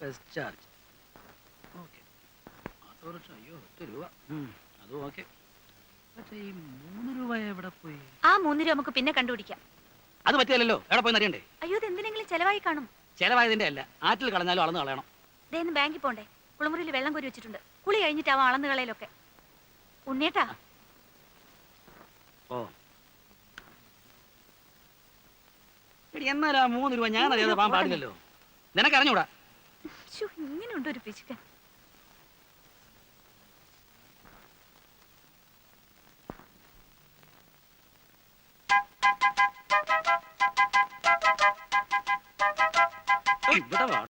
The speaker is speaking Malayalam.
Bus charge. ഓക്കെ. ഓട്ടോറിക്ഷ അയ്യോ 10 രൂപ. അതും ഓക്കെ. പക്ഷേ ഈ 3 രൂപ എവിടെ പോയി? ആ 3 രൂപ നമുക്ക് പിന്നെ കണ്ടുപിടിക്കാം. അത് പറ്റിയല്ലോ. എവിടെ പോയി അറിയണ്ടേ? അയ്യോ ഇത് എന്തിനെങ്കിലും ചെലവായി കാണും. ചെലവായതിന്റെ അല്ല, ആറ്റിൽ കളഞ്ഞാലും അളന്ന് കളയണം. ഇതേന്ന് ബാങ്കിൽ പോണ്ടേ? കുളിമുറിയിൽ വെള്ളം കോരി വെച്ചിട്ടുണ്ട്. കുളി കഴിഞ്ഞിട്ടാവും അളന്ന് കളയിലൊക്കെ. ഉണ്ണേട്ടാ ഓ എടി, എന്നാലാ 3 രൂപ ഞാൻ അറിയാതെ പോകാൻ പാടില്ലല്ലോ. നിനക്ക് അറിഞ്ഞൂടാ. ഇങ്ങനെയുണ്ട് ഒരു പിശുക്കൻ. ഇവിടെ